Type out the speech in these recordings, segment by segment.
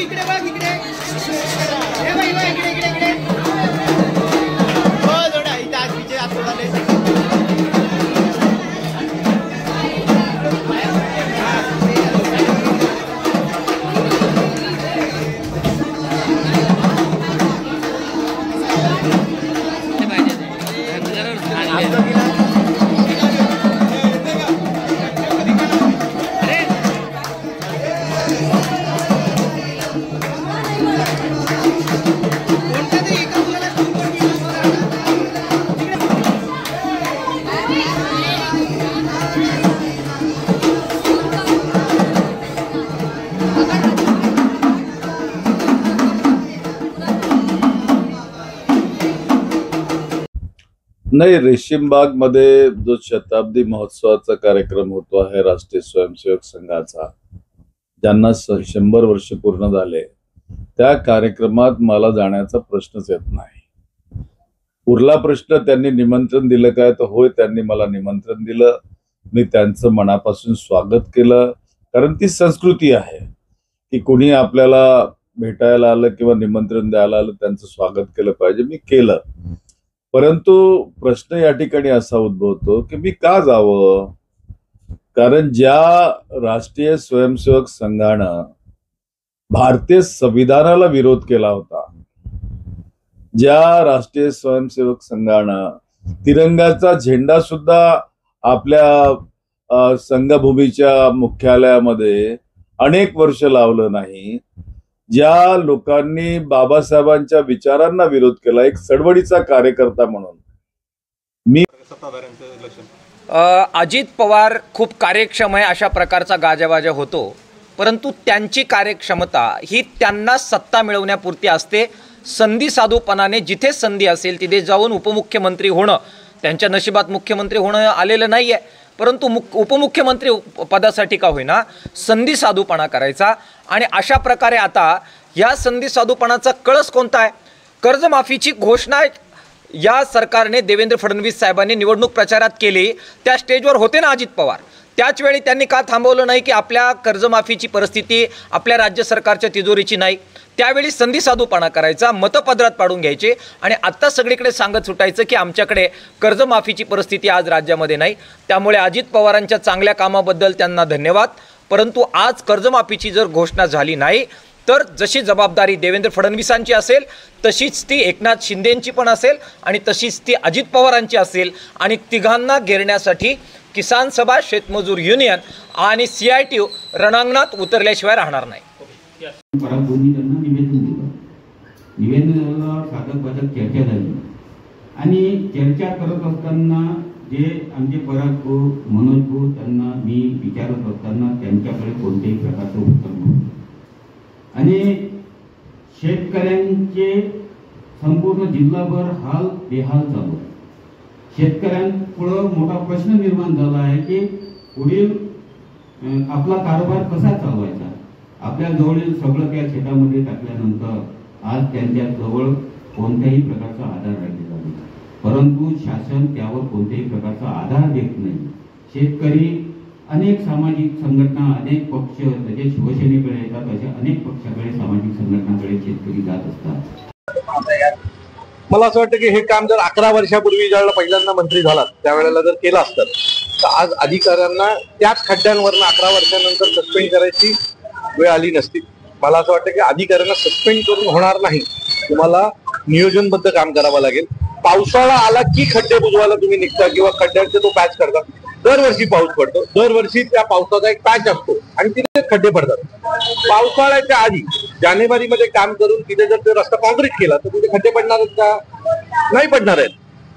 इकडे बघ इकडे हे बाई बाई इकडे इकडे इकडे हो थोडा इथे आज पीछे आप थोड़ा ले नाही, रेशीमबाग मध्ये जो शताब्दी महोत्सवाचा कार्यक्रम होतो आहे राष्ट्रीय स्वयंसेवक संघाचा, ज्यांना 100 वर्ष पूर्ण झाले, त्या कार्यक्रमात मला जाण्याचा प्रश्नच येत नाही। उरला प्रश्न त्यांनी निमंत्रण दिलं काय, तर होय त्यांनी मला निमंत्रण दिलं, मी त्यांचं मनापासून स्वागत केलं। कारण ती संस्कृती आहे की कोणी आपल्याला भेटायला आलं किंवा निमंत्रण द्यायला आलं त्यांचं स्वागत केलं पाहिजे, मी केलं। परंतु प्रश्न या ठिकाणी असा उद्भवतो की मी का जावं, कारण ज्या राष्ट्रीय स्वयंसेवक संघानं भारतीय संविधानाला विरोध केला होता, ज्या राष्ट्रीय स्वयंसेवक संघानं तिरंगाचा झेंडा सुद्धा आपल्या संघभूमीच्या मुख्यालयामध्ये अनेक वर्ष लावलं नाही, ज्या लोकांनी बाबासाहेबांच्या विचारांना विरोध केला, एक चळवळीचा कार्यकर्ता म्हणून मी अजित पवार खूप कार्यक्षम आहे अशा प्रकारचा गाजावाजा होतो, परंतु त्यांची कार्यक्षमता ही त्यांना सत्ता मिळवण्यापुरती असते। संधी साधूपणाने जिथे संधी असेल तिथे जाऊन उपमुख्यमंत्री होणं, त्यांच्या नशिबात मुख्यमंत्री होणं आलेलं नाही आहे, परंतु उपमुख्यमंत्री पदासाठी का होईना संधी साधूपणा करायचा। आणि अशा प्रकारे आता या संधी साधूपणाचा कळस कोणता आहे? कर्जमाफीची घोषणा या सरकारने देवेंद्र फडणवीस साहेबांनी निवडणूक प्रचारात केली, त्या स्टेजवर होते ना अजित पवार, त्याच वेळी त्यांनी का थांबवलं नाही की आपल्या कर्जमाफीची परिस्थिती आपल्या राज्य सरकारच्या तिजोरीची नाही? त्यावेळी संधी साधूपणा करायचा, मतपत्रात पाडून घ्यायचे आणि आत्ता सगळीकडे सांगत सुटायचं की आमच्याकडे कर्जमाफीची परिस्थिती आज राज्यामध्ये नाही। त्यामुळे अजित पवारांच्या चांगल्या कामाबद्दल त्यांना धन्यवाद, परंतु आज कर्जमाफीची जर घोषणा झाली नाही तर जशी जबाबदारी देवेंद्र फडणवीसांची असेल तशीच ती एकनाथ शिंदेंची पण असेल आणि तशीच ती अजित पवारांची असेल। आणि तिघांना घेरण्यासाठी किसान सभा, शेतमजूर युनियन आणि CITU रणांगणात उतरल्याशिवाय राहणार नाही। निवेदनाला साधक बाधक चर्चा झाली आणि चर्चा करत असताना जे आमचे पराग भाऊ, मनोज भाऊ त्यांना मी विचारत असताना त्यांच्याकडे कोणत्याही प्रकारचं उत्तर नव्हतं आणि शेतकऱ्यांचे संपूर्ण जिल्हाभर हाल बेहाल चालू आहे। शेतकऱ्यांपुढं मोठा प्रश्न निर्माण झाला आहे की पुढील आपला कारभार कसा चालवायचा। आपल्या जवळील सगळं त्या शेतामध्ये टाकल्यानंतर आज त्यांच्या जवळ कोणत्याही प्रकारचा आधार राहिलेला नाही, परंतु शासन त्यावर कोणत्याही प्रकारचा आधार देत नाही। शेतकरी अनेक सामाजिक संघटना, अनेक पक्ष जसे शिवसेनेकडे येतात तसे अनेक पक्षाकडे, सामाजिक संघटनांकडे शेतकरी जात असतात। मला असं वाटतं की हे काम जर 11 वर्षापूर्वी ज्यावेळेला पहिल्यांदा मंत्री झाला त्यावेळेला जर केलं असतं तर आज अधिकाऱ्यांना त्याच खड्ड्यांवरनं 11 वर्षानंतर सस्पेंड करायची वेळ आली नसती। मला असं वाटतं की अधिकाऱ्यांना सस्पेंड करून होणार नाही, तुम्हाला नियोजनबद्ध काम करावं लागेल। पावसाळा आला की खड्डे बुजवायला तुम्ही निघता किंवा खड्ड्यांचे तो पॅच करता। दरवर्षी पाऊस पडतो, दरवर्षी त्या पावसाचा एक पॅच असतो आणि तिथे खड्डे पडतात। पावसाळ्याच्या आधी जानेवारीमध्ये काम करून तिथे जर ते रस्ता कॉन्क्रीट केला तर तिथे खड्डे पडणार आहेत का? नाही पडणार आहेत।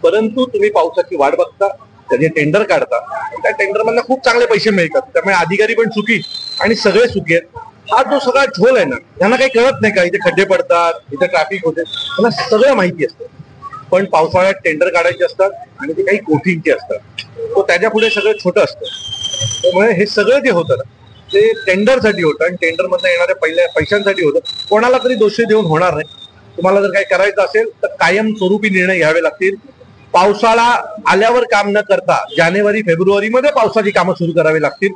परंतु तुम्ही पावसाची वाट बघता, त्याचे टेंडर काढता, त्या टेंडरमधनं खूप चांगले पैसे मिळतात, त्यामुळे अधिकारी पण सुखी आणि सगळे सुखी आहेत। हा जो सगळा झोल आहे ना, त्यांना काही कळत नाही का इथे खड्डे पडतात, इथे ट्रॅफिक होते, त्यांना सगळं माहिती असतं, पण पावसाळ्यात टेंडर काढायचे असतात आणि ते काही कोटींचे असतात, तो त्याच्या पुढे सगळं छोटं असतं। त्यामुळे हे सगळं जे होतं ना ते टेंडरसाठी होतं आणि टेंडरमधनं येणाऱ्या पहिल्या पैशांसाठी होतं। कोणाला तरी दोषी देऊन होणार नाही। तुम्हाला जर काही करायचं असेल तर कायमस्वरूपी निर्णय घ्यावे लागतील। पावसाळा आल्यावर काम न करता जानेवारी फेब्रुवारीमध्ये पावसाची कामं सुरू करावी लागतील।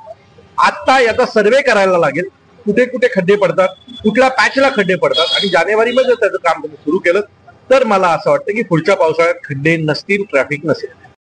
आता याचा सर्वे करायला लागेल, कुठे कुठे खड्डे पडतात, कुठल्या पॅचला खड्डे पडतात आणि जानेवारीमध्ये त्याचं काम तुम्ही सुरू केलं तर मला असं वाटतं की पुढच्या पावसाळ्यात खड्डे नसतील, ट्रॅफिक नसेल.